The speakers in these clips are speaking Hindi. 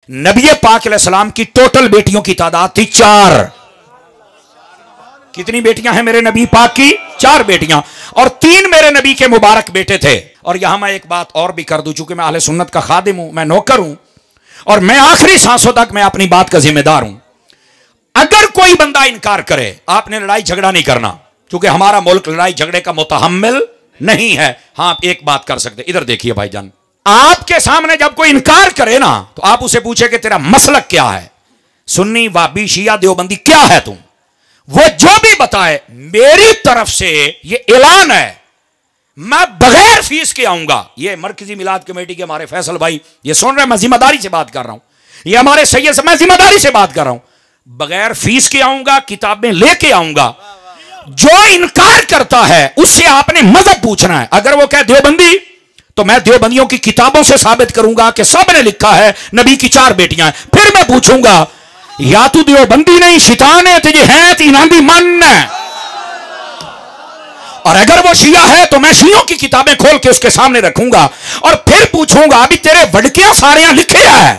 नबी पाक अलैहिस्सलाम की टोटल बेटियों की तादाद थी 4। कितनी बेटियां हैं मेरे नबी पाक की? 4 बेटियां, और 3 मेरे नबी के मुबारक बेटे थे। और यहां मैं एक बात और भी कर दूं, चूंकि मैं अहले सुन्नत का खादिम हूं, मैं नौकर हूं, और मैं आखिरी सांसों तक मैं अपनी बात का जिम्मेदार हूं। अगर कोई बंदा इनकार करे, आपने लड़ाई झगड़ा नहीं करना, क्योंकि हमारा मुल्क लड़ाई झगड़े का मुतहम्मिल नहीं है। हाँ, आप एक बात कर सकते, इधर देखिए भाईजान, आपके सामने जब कोई इनकार करे ना, तो आप उसे पूछे कि तेरा मसलक क्या है, सुन्नी, वाबी, शिया, देवबंदी, क्या है तुम? वो जो भी बताए, मेरी तरफ से ये ऐलान है, मैं बगैर फीस के आऊंगा। ये मरकजी मिलाद कमेटी के हमारे फैसल भाई ये सुन रहे हैं, मैं जिम्मेदारी से बात कर रहा हूं, ये हमारे सैयद से मैं जिम्मेदारी से बात कर रहा हूं, बगैर फीस के आऊंगा, किताबें लेके आऊंगा। जो इनकार करता है उससे आपने मजहब पूछना है। अगर वो कहे देवबंदी, तो मैं देवबंदियों की किताबों से साबित करूंगा कि सबने लिखा है नबी की 4 बेटियां हैं। फिर मैं पूछूंगा, या तू देवबंदी नहीं शैतान है, तुझे है तीनांदी मन है। और अगर वो शिया है तो मैं शियों की किताबें खोल के उसके सामने रखूंगा, और फिर पूछूंगा, अभी तेरे वडकियां सारियां लिखे है,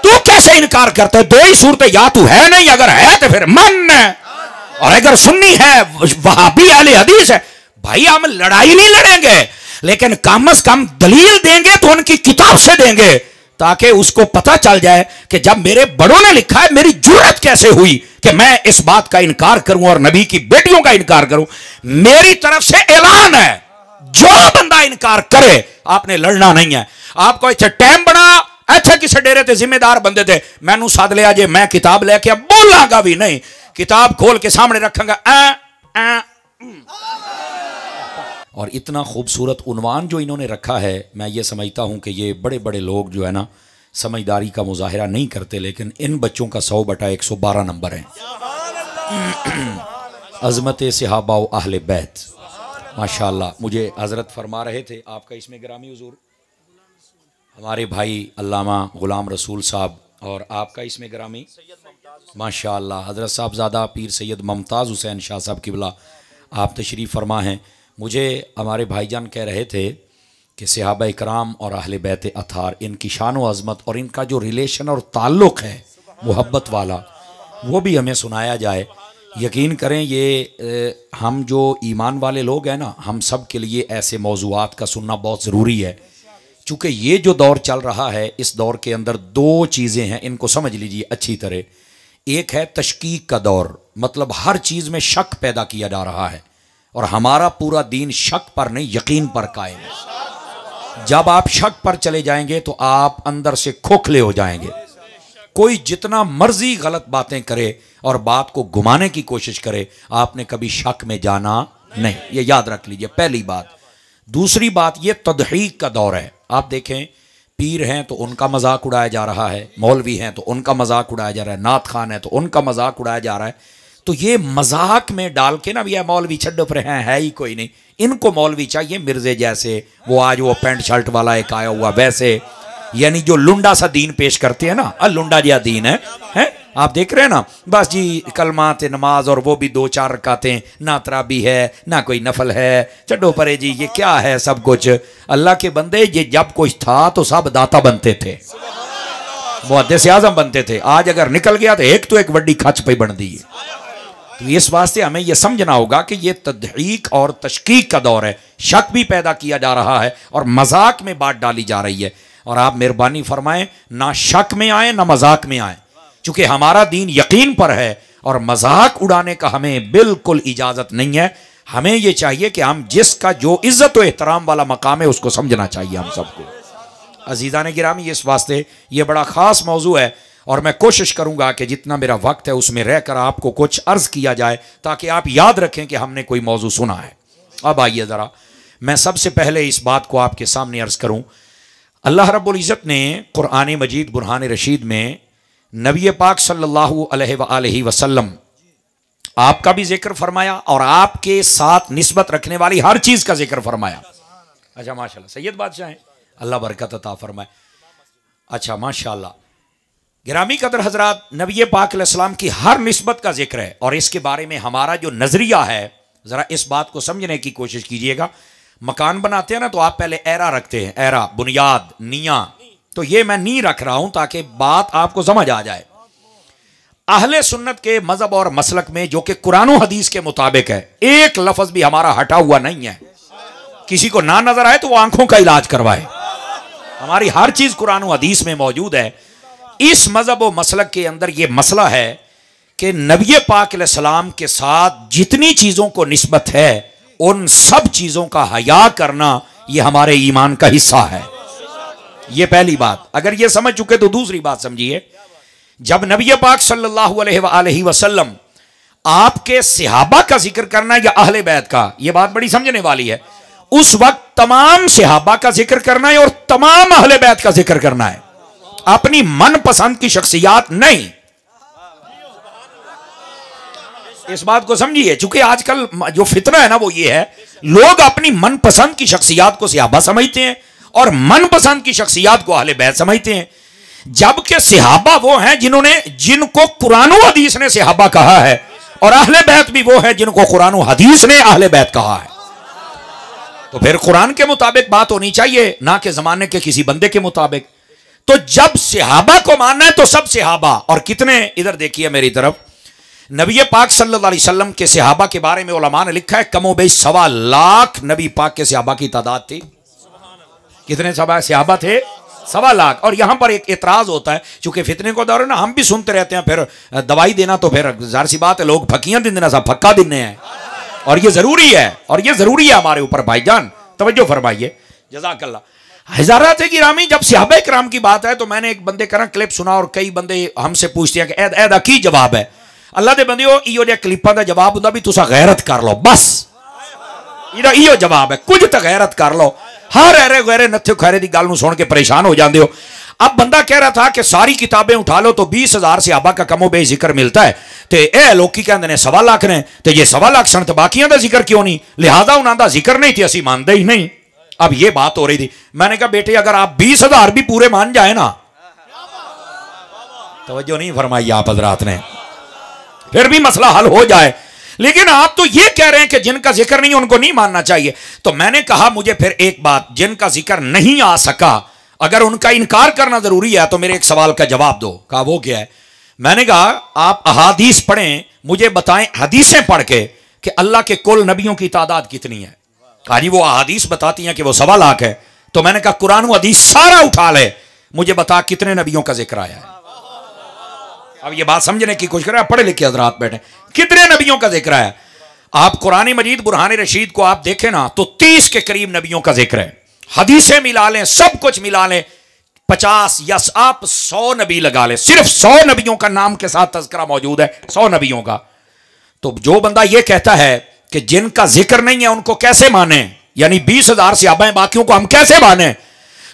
तू कैसे इनकार करता है? 2 ही सूरतें, या तू है नहीं, अगर है तो फिर मन है, और अगर सुन्नी है, वहाबी अहले हदीस है। भाई हम लड़ाई नहीं लड़ेंगे, लेकिन कम से कम दलील देंगे तो उनकी किताब से देंगे, ताकि उसको पता चल जाए कि जब मेरे बड़ों ने लिखा है, मेरी जुर्रत कैसे हुई कि मैं इस बात का इनकार करूं और नबी की बेटियों का इनकार करूं। मेरी तरफ से ऐलान है, जो बंदा इनकार करे आपने लड़ना नहीं है। आपको इतना टाइम बना, अच्छा किसी डेरे ते जिम्मेदार बंदे थे, मैनू सद लिया जे, मैं किताब लेके अब बोलांगा भी नहीं, किताब खोल के सामने रखूंगा। और इतना खूबसूरत उन्वान जो इन्होंने रखा है, मैं ये समझता हूँ कि ये बड़े बड़े लोग जो है ना, समझदारी का मुजाहिरा नहीं करते, लेकिन इन बच्चों का 100/112 नंबर है। अज़मत सहाबा व अहले बैत, माशाअल्लाह। मुझे हज़रत फरमा रहे थे, आपका इसमें गिरामी हुजूर हमारे भाई अल्लामा ग़ुलाम रसूल साहब, और आपका इसमें गिरामी माशाअल्लाह हज़रत साहबज़ादा पीर सैयद मुमताज़ हुसैन शाह साहब किबला, आप तशरीफ़ फरमा हैं। मुझे हमारे भाईजान कह रहे थे कि सहाबा इकराम और अहले बैत अथार, इनकी शान व अज़मत और इनका जो रिलेशन और ताल्लुक़ है मोहब्बत वाला, वो भी हमें सुनाया जाए। यकीन करें, ये हम जो ईमान वाले लोग हैं ना, हम सब के लिए ऐसे मौज़ूआत का सुनना बहुत ज़रूरी है। चूँकि ये जो दौर चल रहा है, इस दौर के अंदर 2 चीज़ें हैं, इनको समझ लीजिए अच्छी तरह। एक है तशकीक का दौर, मतलब हर चीज़ में शक पैदा किया जा रहा है, और हमारा पूरा दीन शक पर नहीं यकीन पर कायम है। जब आप शक पर चले जाएंगे तो आप अंदर से खोखले हो जाएंगे। कोई जितना मर्जी गलत बातें करे और बात को घुमाने की कोशिश करे, आपने कभी शक में जाना नहीं, ये याद रख लीजिए, पहली बात। दूसरी बात, ये तदहीक का दौर है। आप देखें, पीर हैं तो उनका मजाक उड़ाया जा रहा है, मौलवी हैं तो उनका मजाक उड़ाया जा रहा है, नात खान है तो उनका मजाक उड़ाया जा रहा है। तो ये मजाक में डाल के ना, भैया मौलवी छड्डो पर है ही कोई नहीं, इनको मौलवी चाहिए मिर्जे जैसे, वो आज वो पैंट शर्ट वाला एक आया हुआ वैसे, यानी जो लुंडा सा दीन पेश करते हैं ना, लुंडा जिया दीन है? आप देख रहे हैं ना, बस जी कलमा ते नमाज, और वो भी 2-4 रकातें, ना तराबी है ना कोई नफल है, छड्डो परे जी, ये क्या है सब कुछ। अल्लाह के बंदे, ये जब कुछ था तो सब दाता बनते थे, मुहद्दिस आज़म बनते थे। आज अगर निकल गया तो एक वड्डी खच पे बन दी है। तो इस वास्ते हमें यह समझना होगा कि यह तदहीक और तशकीक का दौर है। शक भी पैदा किया जा रहा है और मजाक में बात डाली जा रही है। और आप मेहरबानी फरमाएं, ना शक में आए ना मजाक में आए, चूंकि हमारा दीन यकीन पर है, और मजाक उड़ाने का हमें बिल्कुल इजाज़त नहीं है। हमें यह चाहिए कि हम जिसका जो इज्जत व एहतराम वाला मकाम है उसको समझना चाहिए हम सबको। अजीज़ान गिरामी, इस वास्ते ये बड़ा ख़ास मौजू है, और मैं कोशिश करूंगा कि जितना मेरा वक्त है उसमें रहकर आपको कुछ अर्ज़ किया जाए, ताकि आप याद रखें कि हमने कोई मौजू सुना है। अब आइए ज़रा, मैं सबसे पहले इस बात को आपके सामने अर्ज़ करूं। अल्लाह रब्बुल इज़्ज़त ने कुरान मजीद बुरहान रशीद में नबी पाक सल्लल्लाहु अलैहि वसल्लम आपका भी जिक्र फरमाया, और आपके साथ निस्बत रखने वाली हर चीज़ का जिक्र फरमाया। अच्छा माशाल्लाह, सैयद बादशाह हैं, अल्लाह बरकत अता फरमाए। अच्छा माशाल्लाह, गिरामी कदर हजरात, नबी पाक अलैहिस्सलाम की हर निस्बत का जिक्र है, और इसके बारे में हमारा जो नज़रिया है, ज़रा इस बात को समझने की कोशिश कीजिएगा। मकान बनाते हैं ना, तो आप पहले एरा रखते हैं, एरा, बुनियाद, निया, तो ये मैं नहीं रख रहा हूं ताकि बात आपको समझ आ जाए। अहले सुन्नत के मजहब और मसलक में जो कि कुरान और हदीस के मुताबिक है, एक लफ्ज भी हमारा हटा हुआ नहीं है। किसी को ना नजर आए तो वो आंखों का इलाज करवाए। हमारी हर चीज कुरान और हदीस में मौजूद है। इस मजहब और मसलक के अंदर यह मसला है कि नबी पाक अलैहिस्सलाम के साथ जितनी चीजों को निस्बत है उन सब चीजों का हया करना यह हमारे ईमान का हिस्सा है। यह पहली बात। अगर यह समझ चुके तो दूसरी बात समझिए। जब नबी पाक सल्लल्लाहु अलैहि वसल्लम आपके सहाबा का जिक्र करना या अहले बैत का, यह बात बड़ी समझने वाली है। उस वक्त तमाम सहाबा का जिक्र करना है और तमाम अहले बैत का जिक्र करना है, अपनी मनपसंद की शख्सियात नहीं। इस बात को समझिए, चूंकि आजकल जो फितना है ना वो ये है, लोग अपनी मनपसंद की शख्सियात को सहाबा समझते हैं और मनपसंद की शख्सियात को अहले बैत समझते हैं, जबकि सहाबा वो हैं जिनको कुरान और हदीस ने सहाबा कहा है और अहले बैत भी वो है जिनको कुरान और हदीस ने अहले बैत कहा है। तो फिर कुरान के मुताबिक बात होनी चाहिए, ना कि जमाने के किसी बंदे के मुताबिक। तो जब सहाबा को मानना है तो सब सहाबा। और कितने, इधर देखिए मेरी तरफ, नबी पाक सल्लल्लाहु अलैहि वसल्लम के सहाबा के बारे में उलमा ने लिखा है कमोबेश 1.25 लाख नबी पाक के सहाबा की तादाद थी। कितने सहाबा थे? 1.25 लाख। और यहां पर एक एतराज होता है, चूंकि फितने को दौर है ना, हम भी सुनते रहते हैं, फिर दवाई देना तो फिर ज़ाहिर सी बात है, लोग फकियां दिन देना सब फक्का दिन हैं, और ये जरूरी है, और ये जरूरी है हमारे ऊपर। भाईजान तवज्जो फरमाइए, जज़ाकल्लाह। हज़रात गिरामी, जब सहाबा किराम की बात है तो मैंने एक बंदे का क्लिप सुना और कई बंदे हमसे पूछते हैं कि ऐदा की जवाब है। अल्लाह दे बंदियो, इहो जे क्लिपां दा जवाब हुंदा भी तुसा गैरत कर लो, बस इहदा इहो जवाब है। कुछ तो गैरत कर लो। हर ऐरे गैरे नत्थे खैरे दी गल नूं सुन के परेशान हो जाते हो। अब बंदा कह रहा था कि सारी किताबें उठा लो तो 20,000 सहाबा का कमो बे जिक्र मिलता है, तो यह लोग कहते हैं 1.25 लाख ने, तो ये 1.25 लाख सन तो बाकियों का जिक्र क्यों नहीं, लिहाजा उन्होंने जिक्र नहीं थी, असी मानते ही नहीं। अब ये बात हो रही थी। मैंने कहा बेटे अगर आप 20,000 भी पूरे मान जाए ना, तवज्जो नहीं फरमाई आप हजरात ने, फिर भी मसला हल हो जाए। लेकिन आप तो ये कह रहे हैं कि जिनका जिक्र नहीं उनको नहीं मानना चाहिए। तो मैंने कहा मुझे फिर एक बात, जिनका जिक्र नहीं आ सका, अगर उनका इनकार करना जरूरी है तो मेरे एक सवाल का जवाब दो। कहा वो क्या है? मैंने कहा आप अहादीस पढ़ें, मुझे बताएं हदीसें पढ़ के कि अल्लाह के कुल नबियों की तादाद कितनी है। कहा जी वो अहादीस बताती हैं कि वो 1.25 लाख है। तो मैंने कहा कुरान व हदीस सारा उठा ले, मुझे बता कितने नबियों का जिक्र आया है। अब ये बात समझने की कोशिश करें, पढ़े लिखे हजरात बैठे, कितने नबियों का जिक्र है। आप कुरान मजीद बुरहान रशीद को आप देखें ना तो 30 के करीब नबियों का जिक्र है। हदीसें मिला लें, सब कुछ मिला लें, 50 या आप 100 नबी लगा लें, सिर्फ 100 नबियों का नाम के साथ तज़किरा मौजूद है, 100 नबियों का। तो जो बंदा ये कहता है कि जिनका जिक्र नहीं है उनको कैसे माने, यानी 20,000 सहाबा हैं, बाकियों को हम कैसे माने?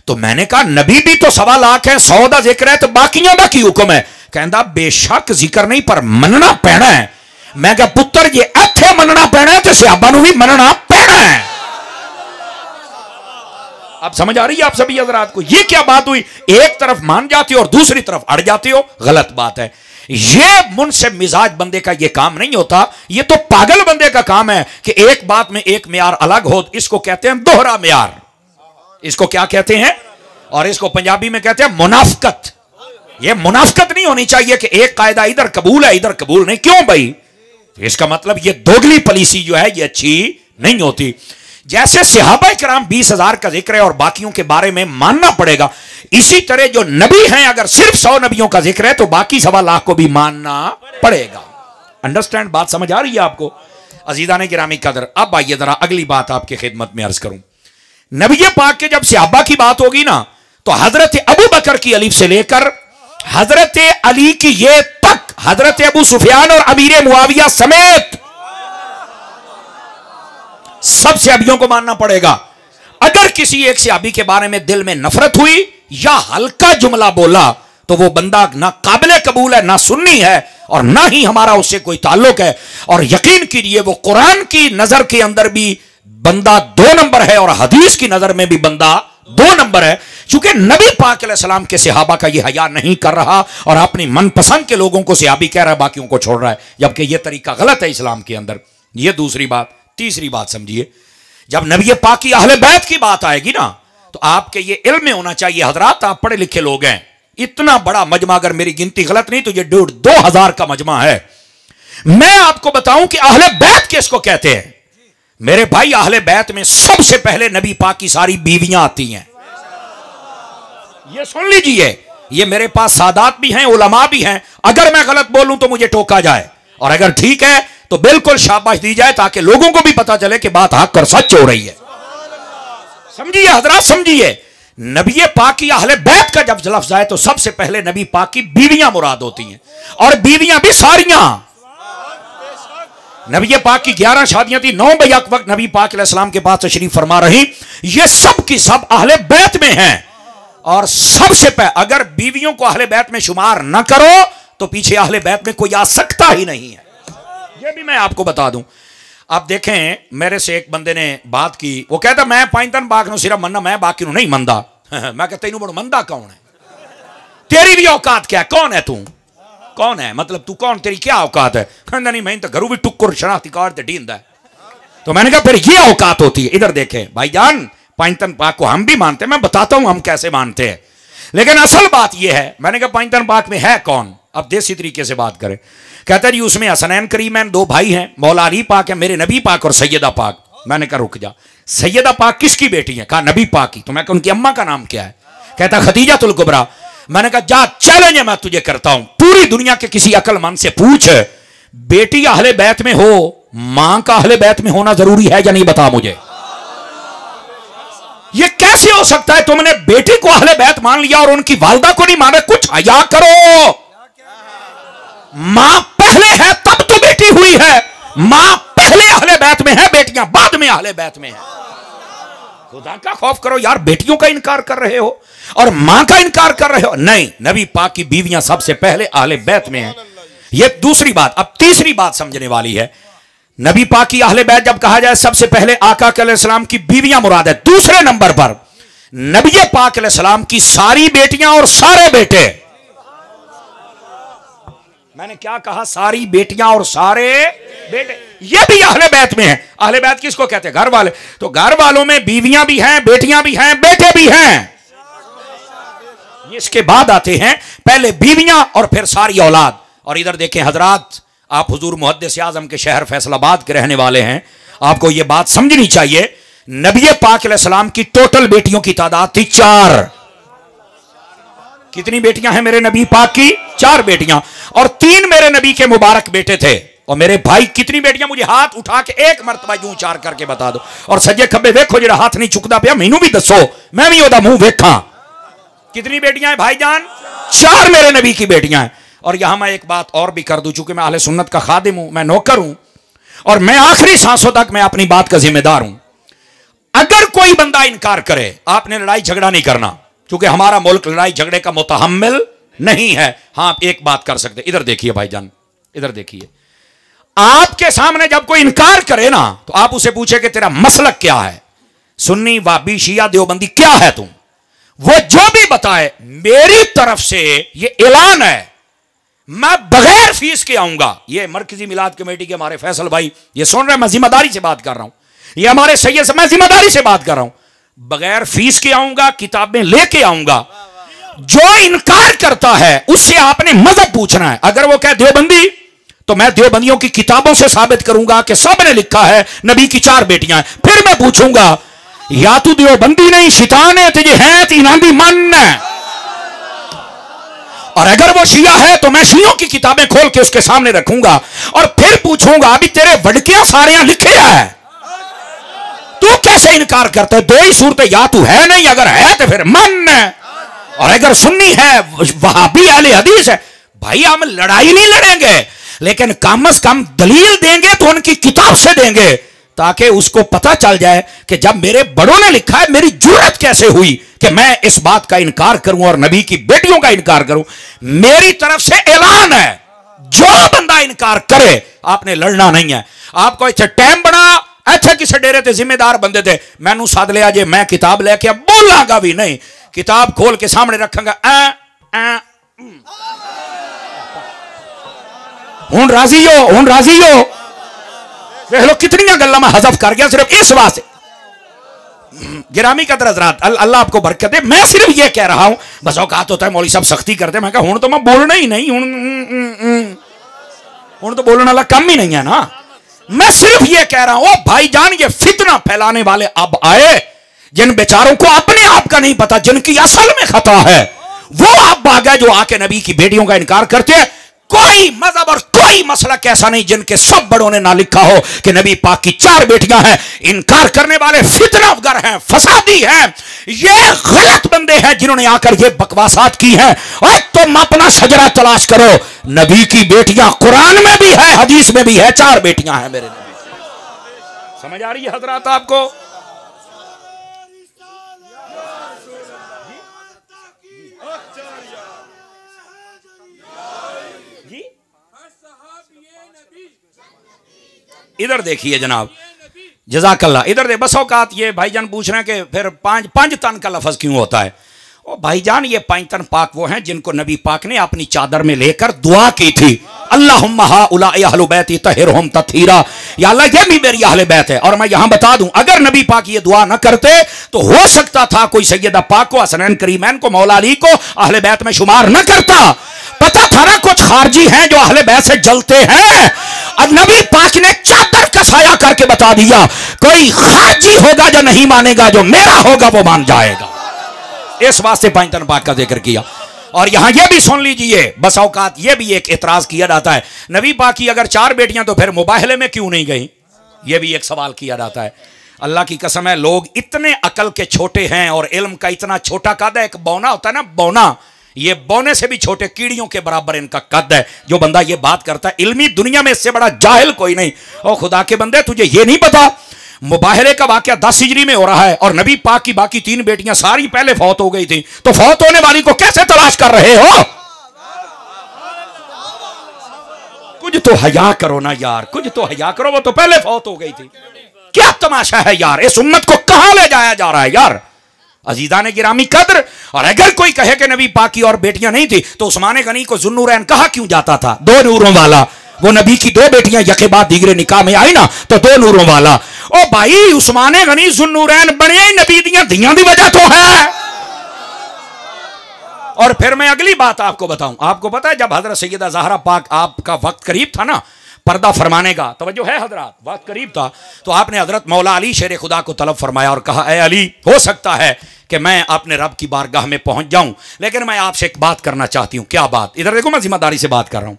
तो मैंने कहा नबी भी तो 1.25 लाख है, 100 का जिक्र है, तो बाकियों का की हुक्म है? कहता बेशक जिक्र नहीं पर मनना पैना है। मैं कहा पुत्र जे इत्थे मनना पैना है तो सहाबा नूं भी मनना पैना है। अब समझ आ रही है आप सभी हजरात को? ये क्या बात हुई? एक तरफ मान जाते हो और दूसरी तरफ अड़ जाते हो, गलत बात है। ये मुनसिब मिजाज बंदे का ये काम नहीं होता, ये तो पागल बंदे का काम है कि एक बात में एक म्यार अलग हो। इसको कहते हैं दोहरा म्यार। इसको क्या कहते हैं? और इसको पंजाबी में कहते हैं मुनाफकत। ये मुनाफकत नहीं होनी चाहिए कि एक कायदा इधर कबूल है इधर कबूल नहीं। क्यों भाई? तो इसका मतलब ये दोगली पॉलिसी जो है ये अच्छी नहीं होती। जैसे सहाबा किराम 20,000 का जिक्र है और बाकियों के बारे में मानना पड़ेगा, इसी तरह जो नबी हैं अगर सिर्फ 100 नबियों का जिक्र है तो बाकी 1.25 लाख को भी मानना पड़ेगा। अंडरस्टैंड? बात समझ आ रही है आपको? अजीज़ान गिरामी कदर, अब आइए जरा अगली बात आपकी खिदमत में अर्ज करूं। नबी पाक के जब सहाबा की बात होगी ना तो हजरत अबू बकर की अलीफ से लेकर हजरत अली की ये तक, हजरत अबू सुफियान और अमीर मुआविया समेत सब सहाबियों को मानना पड़ेगा। अगर किसी एक सहाबी के बारे में दिल में नफरत हुई या हल्का जुमला बोला तो वो बंदा ना काबिल कबूल है, ना सुन्नी है, और ना ही हमारा उससे कोई ताल्लुक है। और यकीन कीजिए वो कुरान की नजर के अंदर भी बंदा 2 नंबर है और हदीस की नजर में भी बंदा 2 नंबर है। चूंकि नबी पाक अलैहिस्सलाम के सहाबा का ये हया नहीं कर रहा और अपनी मनपसंद के लोगों को सहाबी कह रहा है, बाकियों को छोड़ रहा है, जबकि यह तरीका गलत है इस्लाम के अंदर। यह दूसरी बात। तीसरी बात समझिए, जब नबी पाक की अहले बैत की बात आएगी ना तो तो आपके ये इल्म में होना चाहिए हजरात, आप पढ़े लिखे लोग हैं। इतना बड़ा मजमा, अगर मेरी गिनती गलत नहीं तो ये 2,500 का मजमा है। मैं आपको बताऊं कि अहले बैत किसको कहते हैं। मेरे भाई, अहले बैत में सबसे पहले नबी पाक की सारी बीवियां आती हैं। ये सुन लीजिए, ये मेरे पास सादात भी हैं, उलमा भी हैं। अगर मैं गलत बोलूं तो मुझे टोका जाए, और अगर ठीक है तो बिल्कुल शाबाश दी जाए, ताकि लोगों को भी पता चले कि बात हक और सच हो रही है। समझिए हजरात, समझिए। नबी पाक की अहले बैत का जब लफ्ज आए तो सबसे पहले नबी पाक की बीवियां मुराद होती हैं, और बीवियां भी सारियां। नबी पाक की 11 शादियां थी, 9 बैक वक्त नबी पाक अलैहिस्सलाम के पास तशरीफ फरमा रही। ये सब की सब अहले बैत में हैं। और सबसे पहले अगर बीवियों को अहले बैत में शुमार न करो तो पीछे अहले बैत में कोई आ सकता ही नहीं है। यह भी मैं आपको बता दूं। आप देखें, मेरे से एक बंदे ने बात की, वो कहता मैं पाइंतन बाग नु सिर्फ मन्ना, मैं बाकी नु नहीं मंदा। मैं कहता तेनू बड़ मंदा कौन है? तेरी भी औकात क्या है? कौन है तू? कौन है मतलब तू कौन, तेरी क्या औकात है? कहता नहीं, मैं तो घरों भी टुक्कुर शनाख्ती कार्ड ते ढींदा है। तो मैंने कहा फिर ये औकात होती है। इधर देखें भाईजान, पाइंतन पाक को हम भी मानते हैं, मैं बताता हूं हम कैसे मानते हैं, लेकिन असल बात यह है। मैंने कहा पाइंतन पाक में है कौन? अब देसी तरीके से बात करें। कहता जी उसमें हसनैन करीमैन 2 भाई हैं, मौला अली पाक है, मेरे नबी पाक और सैयदा पाक। मैंने कहा रुक जा, सैयदा पाक किसकी बेटी है? कहा नबी पाक की। तो मैं कहा उनकी अम्मा का नाम क्या है? कहता खदीजातुल कुबरा। मैंने कहा जा चैलेंज मैं तुझे करता हूं, पूरी दुनिया के किसी अक्लमंद से पूछ, बेटी अहले बैत में हो, मां का अहले बैत में होना जरूरी है या नहीं? बता मुझे। ये कैसे हो सकता है? तुमने बेटी को अहले बैत मान लिया और उनकी वालदा को नहीं माना। कुछ हया करो। मां पहले है तब तो बेटी हुई है। मां पहले अहले बैत में है, बेटियां बाद में अहले बैत में है। खुदा का खौफ करो यार, बेटियों का इनकार कर रहे हो और मां का इनकार कर रहे हो। नहीं, नबी पाक की बीवियां सबसे पहले अहले बैत में हैं। यह दूसरी बात। अब तीसरी बात समझने वाली है। नबी पाक की अहले बैत जब कहा जाए, सबसे पहले आका अलैहिस्सलाम की बीवियां मुराद है। दूसरे नंबर पर नबी पाक अलैहिस्सलाम की सारी बेटियां और सारे बेटे। मैंने क्या कहा? सारी बेटियां और सारे बेटे, ये भी अहले बैत में है। अहले बैत किसको कहते हैं? घर वाले। तो घर वालों में बीवियां भी हैं, बेटियां भी हैं, बेटे भी हैं। इसके बाद आते हैं पहले बीवियां और फिर सारी औलाद। और इधर देखें हजरात, आप हुजूर मुहद्दिस आज़म के शहर फैसलाबाद के रहने वाले हैं, आपको यह बात समझनी चाहिए। नबी पाक अलैहिस्सलाम की टोटल बेटियों की तादाद थी 4। कितनी बेटियां हैं मेरे नबी पाक की? 4 बेटियां, और 3 मेरे नबी के मुबारक बेटे थे। और मेरे भाई कितनी बेटियां? मुझे हाथ उठा के एक मरतबा यूं 4 करके बता दो। और सज्जे खब्बे देखो, जरा हाथ नहीं चुकता पिया, मैनू भी दसो, मैं भी ओदा मुंह वेखा। कितनी बेटियां हैं भाईजान? 4 मेरे नबी की बेटियां हैं। और यहां मैं एक बात और भी कर दूं, चूंकि मैं अहले सुन्नत का खादिम हूं, मैं नौकर हूं, और मैं आखिरी सांसों तक मैं अपनी बात का जिम्मेदार हूं। अगर कोई बंदा इनकार करे, आपने लड़ाई झगड़ा नहीं करना, क्योंकि हमारा मुल्क लड़ाई झगड़े का मुतहम्मिल नहीं है। हाँ, आप एक बात कर सकते। इधर देखिए भाईजान, इधर देखिए, आपके सामने जब कोई इनकार करे ना, तो आप उसे पूछे कि तेरा मसलक क्या है, सुन्नी वाबी शिया देवबंदी क्या है तुम? वो जो भी बताए, मेरी तरफ से ये ऐलान है, मैं बगैर फीस के आऊंगा। ये मरकजी मिलाद कमेटी के हमारे फैसल भाई ये सुन रहे हैं, मैं जिम्मेदारी से बात कर रहा हूं। ये हमारे सैयद से मैं जिम्मेदारी से बात कर रहा हूं। बगैर फीस के आऊंगा, किताबें लेके आऊंगा। जो इनकार करता है उससे आपने मजहब पूछना है। अगर वो कहे देवबंदी, तो मैं देवबंदियों की किताबों से साबित करूंगा कि सब ने लिखा है नबी की 4 बेटियां हैं। फिर मैं पूछूंगा, या तू देवबंदी नहीं शैतान है, तुझे है तीनांदी मन है। और अगर वो शिया है तो मैं शियों की किताबें खोल के उसके सामने रखूंगा और फिर पूछूंगा, अभी तेरे वडकियां सारे लिखे है, तू कैसे इनकार करता है? 2 ही सूरतें, या तू है नहीं, अगर है तो फिर मन है, और अगर सुन्नी है, वहाबी अहले हदीस है। भाई हम लड़ाई नहीं लड़ेंगे, लेकिन कम से कम दलील देंगे तो उनकी किताब से देंगे, ताकि उसको पता चल जाए कि जब मेरे बड़ों ने लिखा है, मेरी जुर्रत कैसे हुई कि मैं इस बात का इनकार करूं और नबी की बेटियों का इनकार करूं। मेरी तरफ से ऐलान है, जो बंदा इनकार करे आपने लड़ना नहीं है। आपको इतना टाइम बना, अच्छा किसी डेरे ते जिम्मेदार बंदे थे, मैनू सद लिया जे, मैं किताब लेके बोलांगा भी नहीं, किताब खोल के सामने रखांगा। हुण राजी हो, हुण राजी हो। देख लो कितनी गल्लां मैं हज़फ कर गया सिर्फ इस वास्ते। गिरामी कदर हजरात, अल्लाह आपको बरकत दे। मैं सिर्फ ये कह रहा हूं, बस औकात होता है मौलवी साहब सख्ती करते, मैं कहा हूं तो मैं बोलना ही नहीं, हूं तो बोलने वाला कम ही नहीं है ना। मैं सिर्फ ये कह रहा हूं भाईजान, ये फितना फैलाने वाले अब आए, जिन बेचारों को अपने आप का नहीं पता, जिनकी असल में खता है, वो अब आ गए जो आके नबी की बेटियों का इनकार करते हैं। कोई मजहब और कोई मसला कैसा नहीं जिनके सब बड़ों ने ना लिखा हो कि नबी पाक की 4 बेटियां हैं। इनकार करने वाले फितनागर हैं, फसादी हैं, ये गलत बंदे हैं जिन्होंने आकर ये बकवासात की हैं। और तुम अपना शजरा तलाश करो, नबी की बेटियां कुरान में भी है, हदीस में भी है, 4 बेटियां हैं मेरे नबी। समझ आ रही है हजरात आपको? इधर देखिए जनाब, जज़ाकल्लाह, इधर दे। बस औकात ये भाईजान पूछ रहे हैं कि फिर 5 तन का लफ्ज़ क्यों होता है? ओ भाईजान, ये 5 तन पाक वो हैं जिनको नबी पाक ने अपनी चादर में लेकर दुआ की थी, अल्लाहुम्मा हाउलाई अहलु बैती तहिरहुम तत्हीरा, या अल्लाह ये भी मेरी अहले बैत है। और मैं यहां बता दूं, अगर नबी पाक ये दुआ न करते तो हो सकता था कोई सैयदा पाक को, हसनैन करीमैन को, मौला अली को अहले बैत में शुमार न करता। पता था ना कुछ खारजी हैं जो अहले बैत से जलते हैं, और नबी पाक ने चादर का साया करके बता दिया, कोई खारजी होगा जो नहीं मानेगा, जो मेरा होगा वो मान जाएगा। इस वास्ते 5 तन पाक का जिक्र किया। और यहां यह भी सुन लीजिए, बस औकात ये भी एक एतराज किया जाता है, नबी पाक की अगर 4 बेटियां तो फिर मुबाहले में क्यों नहीं गई? यह भी एक सवाल किया जाता है। अल्लाह की कसम है, लोग इतने अकल के छोटे हैं और इल्म का इतना छोटा कद है। एक बौना होता है ना, बौना, ये बौने से भी छोटे कीड़ियों के बराबर इनका कद है। जो बंदा ये बात करता है, इल्मी दुनिया में इससे बड़ा जाहिल कोई नहीं। और खुदा के बंदे, तुझे ये नहीं पता मुबाहले का वाकया 10 हिजरी में हो रहा है और नबी पाक की बाकी 3 बेटियां सारी पहले फौत हो गई थी, तो फौत होने वाली को कैसे तलाश कर रहे हो? कुछ तो हया करो ना यार, कुछ तो हया करो, वो तो पहले फौत हो गई थी। क्या तमाशा है यार, इस उम्मत को कहां ले जाया जा रहा है यार? अजीजा ने गिरामी कद्र, और अगर कोई कहे कि नबी पाक की और बेटियां नहीं थी तो उस्मान गनी को जुन्नूरैन कहा क्यों जाता था? 2 नूरों वाला। वो नबी की 2 बेटियां यके बाद दीगरे निकाह में आई ना, तो 2 नूरों वाला। ओ भाई, उस्मान गनी जुन्नूरैन बने ही नबी दियां धियां दी वजह तो है। और फिर मैं अगली बात आपको बताऊं, आपको पता है जब हजरत सैयदा ज़हरा पाक आपका वक्त करीब था ना पर्दा फरमाने का, तवज्जो है हजरात, वक्त करीब था, तो आपने हजरत मौला अली शेर खुदा को तलब फरमाया और कहा, ए अली, हो सकता है कि मैं अपने रब की बारगाह में पहुंच जाऊं, लेकिन मैं आपसे एक बात करना चाहती हूं। क्या बात? इधर देखो, मैं जिम्मेदारी से बात कर रहा हूं।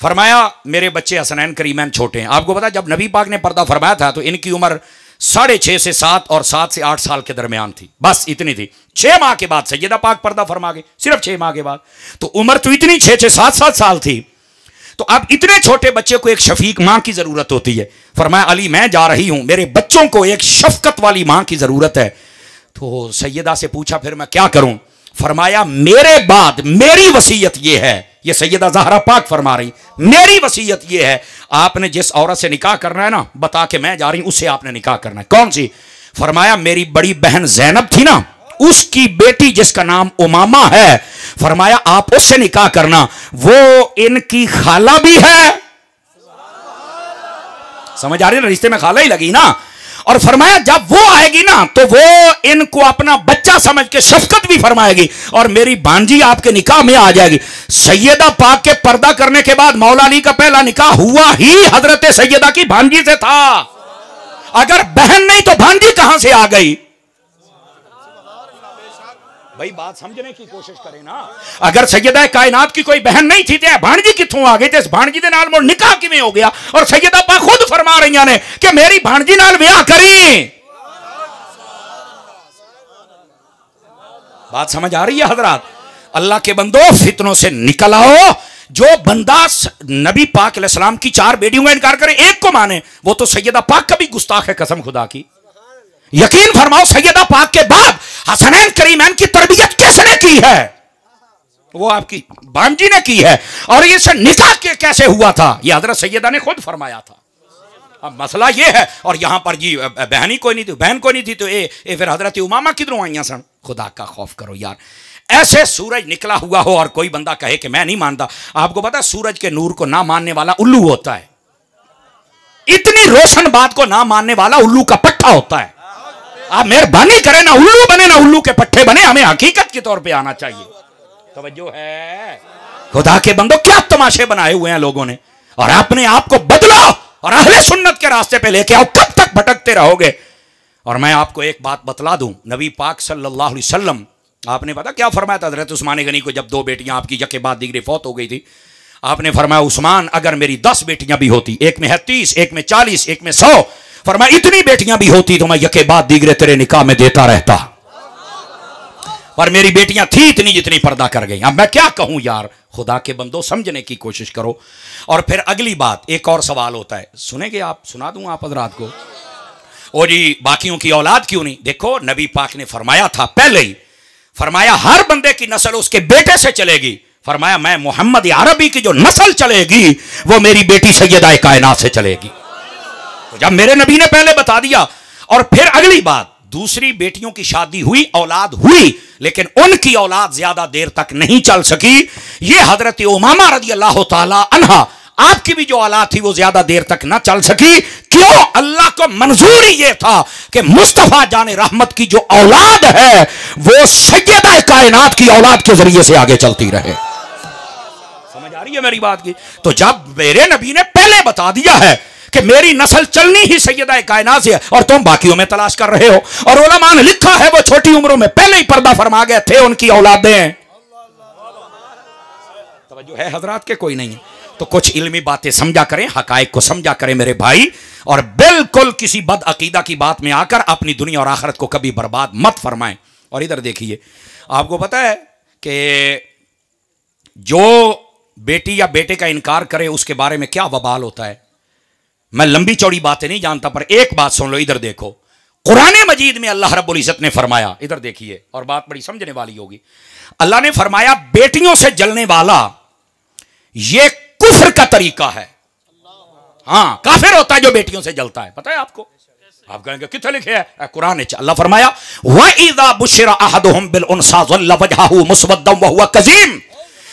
फरमाया, मेरे बच्चे हसनैन करीमैन छोटे हैं। आपको पता है जब नबी पाक ने पर्दा फरमाया था तो इनकी उम्र 6.5 से 7 और 7 से 8 साल के दरमियान थी, बस इतनी थी। 6 माह के बाद सैयदा पाक पर्दा फरमा गई, सिर्फ 6 माह के बाद। तो उम्र तो इतनी 6 से 7 साल थी। तो अब इतने छोटे बच्चे को एक शफीक मां की जरूरत होती है। फरमाया, अली मैं जा रही हूं, मेरे बच्चों को एक शफकत वाली मां की जरूरत है। तो सैयदा से पूछा, फिर मैं क्या करूं? फरमाया, मेरे बाद मेरी वसीयत यह है, ये सैयदा ज़हरा पाक फरमा रही, मेरी वसीयत यह है, आपने जिस औरत से निकाह करना है ना, बता के मैं जा रही हूं, उससे आपने निकाह करना है। कौन सी? फरमाया, मेरी बड़ी बहन जैनब थी ना, उसकी बेटी जिसका नाम उमामा है, फरमाया आप उससे निकाह करना, वो इनकी खाला भी है। समझ आ रही है ना, रिश्ते में खाला ही लगी ना। और फरमाया जब वो आएगी ना तो वो इनको अपना बच्चा समझ के शफकत भी फरमाएगी और मेरी भांजी आपके निकाह में आ जाएगी। सैयदा पाक के पर्दा करने के बाद मौला अली का पहला निकाह हुआ ही हजरत सैयदा की भांजी से था। अगर बहन नहीं तो भांजी कहां से आ गई? भाई बात समझने की कोशिश करें ना। अगर सैयदा कायनात की कोई बहन नहीं थी तो भांजी कित्थों आ गई? इस भांजी के नाल मोड़ निकाह किवें हो गया? और सैयदा पाक खुद फरमा रही ने कि मेरी भांजी नाल ब्याह करी। बात समझ आ रही है हजरात? अल्लाह के बंदो, फितनों से निकल आओ। जो बंदा नबी पाक अलैहिस्सलाम की 4 बेटियों का इनकार करे, एक को माने, वो तो सैयदा पाक का भी गुस्ताख है, कसम खुदा की। यकीन फरमाओ, सैयदा पाक के बाद हसनैन करीमैन की तरबियत किसने की है? वो आपकी भांजी ने की है। और ये निकाह कैसे हुआ था? ये हजरत सैयदा ने खुद फरमाया था। अब मसला ये है, और यहां पर जी बहन ही कोई नहीं थी, बहन कोई नहीं थी, तो फिर हजरत उमामा किधरों आई सन? खुदा का खौफ करो यार। ऐसे सूरज निकला हुआ हो और कोई बंदा कहे कि मैं नहीं मानता। आपको पता है सूरज के नूर को ना मानने वाला उल्लू होता है। इतनी रोशन बात को ना मानने वाला उल्लू का पट्टा होता है। आप मेहरबानी करें ना उल्लू बने ना उल्लू के पट्टे बने, हमें हकीकत के तौर पे आना चाहिए। तवज्जो है खुदा के बंदो, क्या तमाशे बनाए हुए हैं लोगों ने, और अपने आप को बदलो और अहले सुन्नत के रास्ते पे लेके आओ। कब तक भटकते रहोगे? और मैं आपको एक बात बतला दूं, नबी पाक सल्लल्लाहु अलैहि वसल्लम आपने पता क्या फरमाया था हजरत उस्मान गनी को, जब दो बेटियां आपकी यके बाद दीगरे फौत हो गई थी। आपने फरमाया उस्मान अगर मेरी 10 बेटियां भी होती, एक में है 30, एक में 40, एक में 100, फरमाया इतनी बेटियां भी होती तो मैं यके बाद दीगरे तेरे निकाह में देता रहता, पर मेरी बेटियां थी इतनी जितनी पर्दा कर गई। अब मैं क्या कहूं यार, खुदा के बंदो समझने की कोशिश करो। और फिर अगली बात, एक और सवाल होता है, सुनेंगे आप? सुना दूं आप हजरात को? ओ जी बाकियों की औलाद क्यों नहीं? देखो नबी पाक ने फरमाया था, पहले ही फरमाया हर बंदे की नस्ल उसके बेटे से चलेगी। फरमाया मैं मोहम्मद अरबी की जो नस्ल चलेगी वो मेरी बेटी सैयदा कायनात से चलेगी। तो जब मेरे नबी ने पहले बता दिया, और फिर अगली बात, दूसरी बेटियों की शादी हुई, औलाद हुई, लेकिन उनकी औलाद ज्यादा देर तक नहीं चल सकी। ये हजरत उमामा रज़ी अल्लाह ताला अन्हा, आपकी भी जो औलाद थी वो ज्यादा देर तक ना चल सकी। क्यों? अल्लाह को मंजूर ही ये था कि मुस्तफा जाने रहमत की जो औलाद है वो सैयदा कायनात की औलाद के जरिए से आगे चलती रहे। समझ आ रही है मेरी बात की? तो जब मेरे नबी ने पहले बता दिया है कि मेरी नस्ल चलनी ही सैयदा कायनात से है, और तुम बाकियों में तलाश कर रहे हो, और उलमा ने लिखा है वो छोटी उम्रों में पहले ही पर्दा फरमा गए थे, उनकी औलादें। तवज्जो है हजरात के? कोई नहीं है तो कुछ इल्मी बातें समझा करें, हकायक को समझा करें मेरे भाई, और बिल्कुल किसी बद अकीदा की बात में आकर अपनी दुनिया और आखिरत को कभी बर्बाद मत फरमाएं। और इधर देखिए, आपको पता है कि जो बेटी या बेटे का इनकार करे उसके बारे में क्या वबाल होता है। मैं लंबी चौड़ी बातें नहीं जानता, पर एक बात सुन लो, इधर देखो, कुरान मजीद में अल्लाह रब्बुल इज्जत ने फरमाया, इधर देखिए, और बात बड़ी समझने वाली होगी। अल्लाह ने फरमाया बेटियों से जलने वाला ये कुफ्र का तरीका है। हाँ, काफिर होता है जो बेटियों से जलता है, पता है आपको? आप कहेंगे किथे लिखे है? कुरान में अल्लाह फरमाया व इज़ा बुशिरा अहदुहुम बिल उनसा ज़ल्ल वजहहु मुस्वद्दन व हुवा कज़ीम।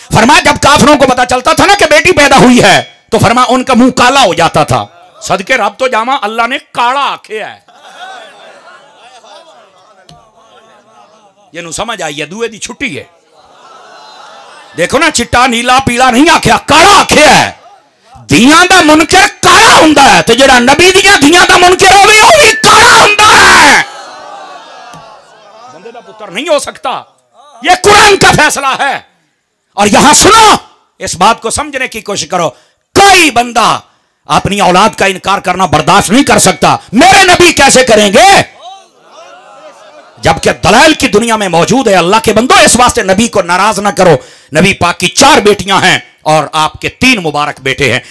फरमाया जब काफिरों को पता चलता था ना कि बेटी पैदा हुई है, तो फरमाया उनका मुंह काला हो जाता था। सदके रब तो जामा, अल्लाह ने काला आखे है। ये नु समझ आई है, दुए दी छुट्टी है। देखो ना, चिट्टा नीला पीला नहीं आख्या, काला आखे है। धियां दा मुनकर काला हुंदा है, ते जेड़ा नबी दियां धियां दा मुनकर होवे ओ भी काला हुंदा है। बंदे दा पुत्र नहीं हो सकता, ये कुरान का फैसला है। और यहां सुनो, इस बात को समझने की कोशिश करो। कोई बंदा अपनी औलाद का इनकार करना बर्दाश्त नहीं कर सकता। मेरे नबी कैसे करेंगे, जबकि दलाइल की दुनिया में मौजूद है। अल्लाह के बंदो, इस वास्ते नबी को नाराज ना करो। नबी पाक की 4 बेटियां हैं और आपके 3 मुबारक बेटे हैं।